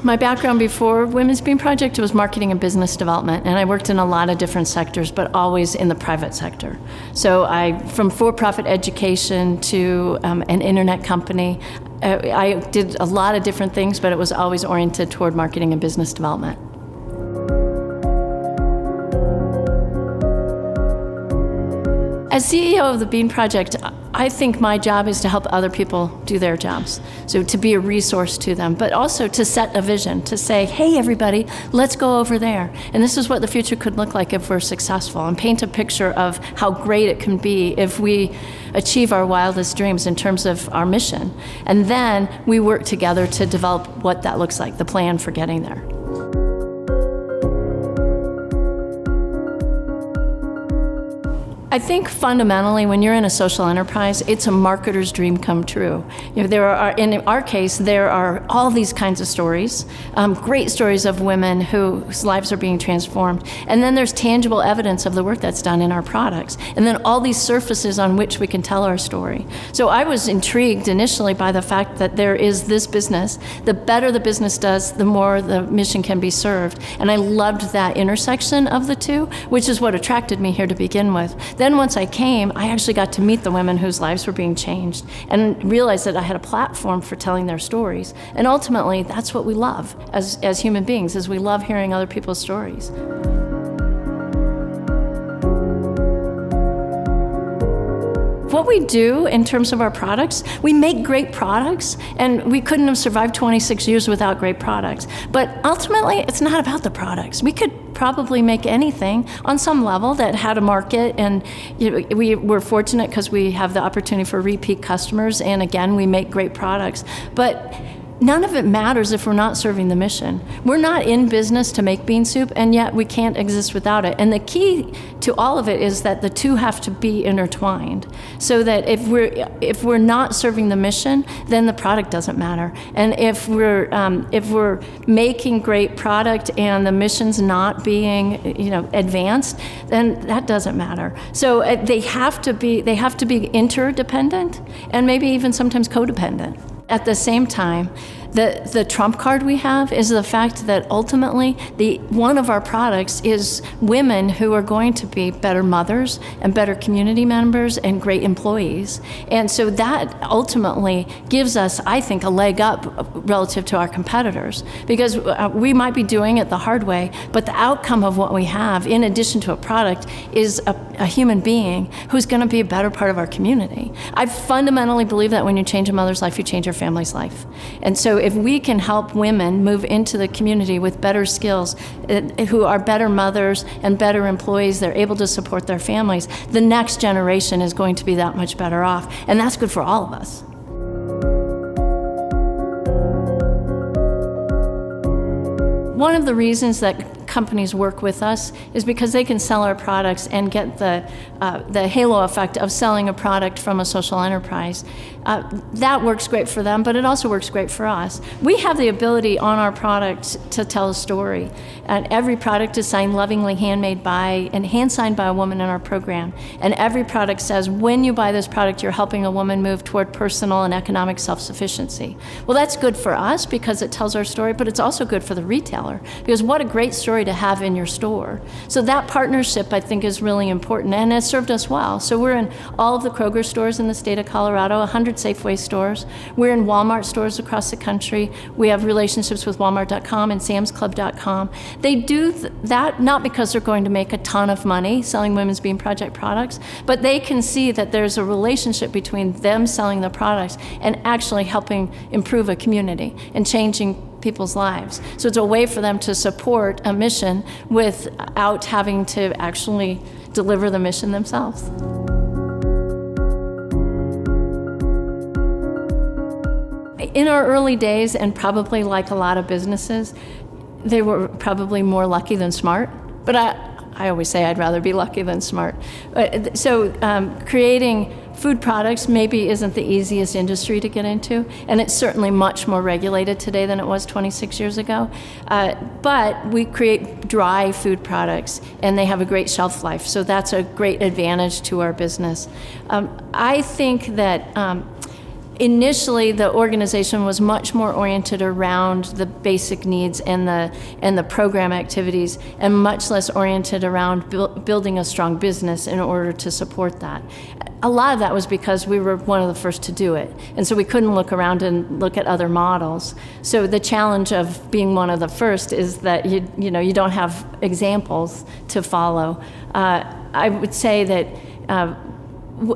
My background before Women's Bean Project was marketing and business development, and I worked in a lot of different sectors, but always in the private sector. So from for-profit education to an internet company, I did a lot of different things, but it was always oriented toward marketing and business development. As CEO of the Bean Project, I think my job is to help other people do their jobs. So to be a resource to them, but also to set a vision, to say, hey everybody, let's go over there. And this is what the future could look like if we're successful, and paint a picture of how great it can be if we achieve our wildest dreams in terms of our mission. And then we work together to develop what that looks like, the plan for getting there. I think fundamentally, when you're in a social enterprise, it's a marketer's dream come true. In our case, there are all these kinds of stories, great stories of women whose lives are being transformed. And then there's tangible evidence of the work that's done in our products. And then all these surfaces on which we can tell our story. So I was intrigued initially by the fact that there is this business. The better the business does, the more the mission can be served. And I loved that intersection of the two, which is what attracted me here to begin with. Then once I came, I actually got to meet the women whose lives were being changed and realized that I had a platform for telling their stories. And ultimately, that's what we love as human beings, is we love hearing other people's stories. What we do in terms of our products, we make great products, and we couldn't have survived 26 years without great products. But ultimately, it's not about the products. We could probably make anything on some level that had a market, and we were fortunate because we have the opportunity for repeat customers, and again, we make great products. But none of it matters if we're not serving the mission. We're not in business to make bean soup, and yet we can't exist without it. And the key to all of it is that the two have to be intertwined, so that if we're not serving the mission, then the product doesn't matter. And if we're making great product and the mission's not being advanced, then that doesn't matter. So they have to be interdependent, and maybe even sometimes codependent. At the same time, the trump card we have is the fact that ultimately one of our products is women who are going to be better mothers and better community members and great employees. And so that ultimately gives us, I think, a leg up relative to our competitors, because we might be doing it the hard way, but the outcome of what we have, in addition to a product, is a human being who's going to be a better part of our community. I fundamentally believe that when you change a mother's life, you change your family's life. And so if we can help women move into the community with better skills, who are better mothers and better employees, they're able to support their families, the next generation is going to be that much better off. And that's good for all of us. One of the reasons that companies work with us is because they can sell our products and get the halo effect of selling a product from a social enterprise. That works great for them, but it also works great for us. We have the ability on our product to tell a story. And every product is signed lovingly, handmade by, and hand-signed by a woman in our program. And every product says, when you buy this product, you're helping a woman move toward personal and economic self-sufficiency. Well, that's good for us because it tells our story, but it's also good for the retailer, because what a great story to have in your store. So that partnership, I think, is really important, and has served us well. So we're in all of the Kroger stores in the state of Colorado, 100 Safeway stores. We're in Walmart stores across the country. We have relationships with Walmart.com and SamsClub.com. They do that not because they're going to make a ton of money selling Women's Bean Project products, but they can see that there's a relationship between them selling the products and actually helping improve a community and changing people's lives. So it's a way for them to support a mission without having to actually deliver the mission themselves. In our early days, and probably like a lot of businesses, they were probably more lucky than smart, but I always say I'd rather be lucky than smart. So creating food products maybe isn't the easiest industry to get into, and it's certainly much more regulated today than it was 26 years ago. But we create dry food products, and they have a great shelf life, so that's a great advantage to our business. I think that Initially, the organization was much more oriented around the basic needs and the program activities, and much less oriented around building a strong business in order to support that. A lot of that was because we were one of the first to do it, and so we couldn't look around and look at other models. So the challenge of being one of the first is that you don't have examples to follow. I would say that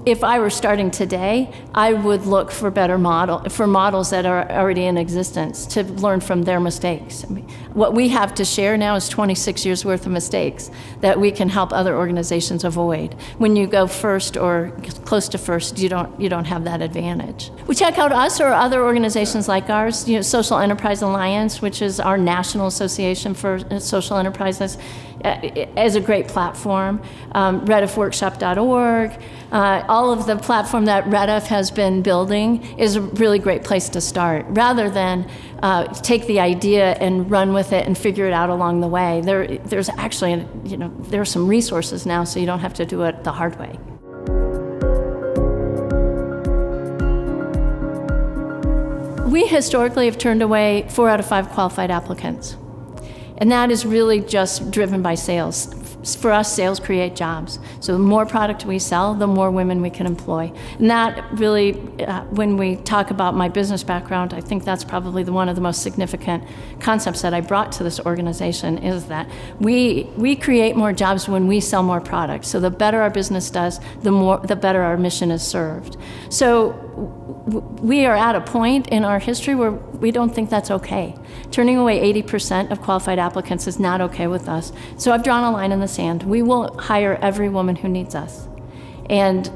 if I were starting today, I would look for models that are already in existence to learn from their mistakes. I mean, what we have to share now is 26 years worth of mistakes that we can help other organizations avoid. When you go first or close to first, you don't have that advantage. We check out us or other organizations like ours. Social Enterprise Alliance, which is our national association for social enterprises, as a great platform. RedIffWorkshop.org. All of the platform that RedIff has been building is a really great place to start, rather than take the idea and run with it and figure it out along the way. There's actually, there are some resources now, so you don't have to do it the hard way. We historically have turned away 4 out of 5 qualified applicants. And that is really just driven by sales. For us, sales create jobs. So the more product we sell, the more women we can employ. And that really, when we talk about my business background, I think that's probably one of the most significant concepts that I brought to this organization, is that we create more jobs when we sell more products. So the better our business does, the better our mission is served. So we are at a point in our history where we don't think that's okay. Turning away 80% of qualified applicants is not okay with us. So I've drawn a line in the sand. We will hire every woman who needs us. And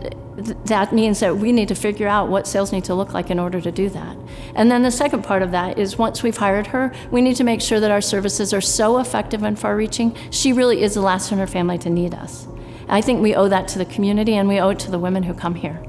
that means that we need to figure out what sales need to look like in order to do that. And then the second part of that is, once we've hired her, we need to make sure that our services are so effective and far-reaching, she really is the last in her family to need us. And I think we owe that to the community, and we owe it to the women who come here.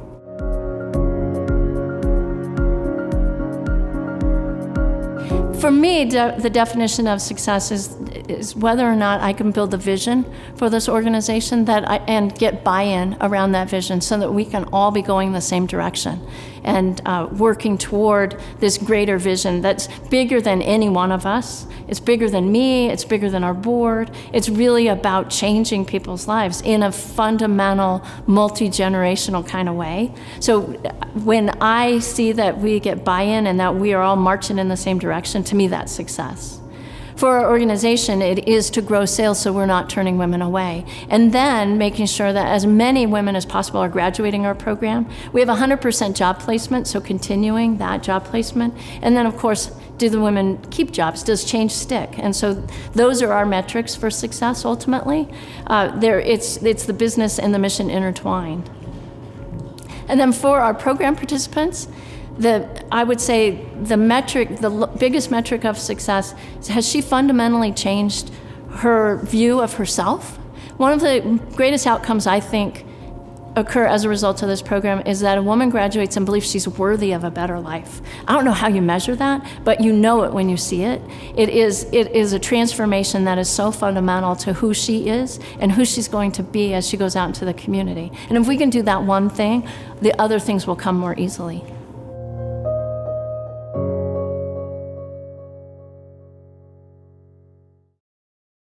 For me, the definition of success is whether or not I can build a vision for this organization and get buy-in around that vision, so that we can all be going the same direction and working toward this greater vision that's bigger than any one of us. It's bigger than me, it's bigger than our board. It's really about changing people's lives in a fundamental, multi-generational kind of way. So when I see that we get buy-in and that we are all marching in the same direction, to me that's success. For our organization, it is to grow sales so we're not turning women away. And then making sure that as many women as possible are graduating our program. We have 100% job placement, so continuing that job placement. And then, of course, do the women keep jobs? Does change stick? And so those are our metrics for success, ultimately. It's the business and the mission intertwined. And then for our program participants, I would say the biggest metric of success is, has she fundamentally changed her view of herself? One of the greatest outcomes, I think, occur as a result of this program is that a woman graduates and believes she's worthy of a better life. I don't know how you measure that, but you know it when you see it. It is a transformation that is so fundamental to who she is and who she's going to be as she goes out into the community. And if we can do that one thing, the other things will come more easily.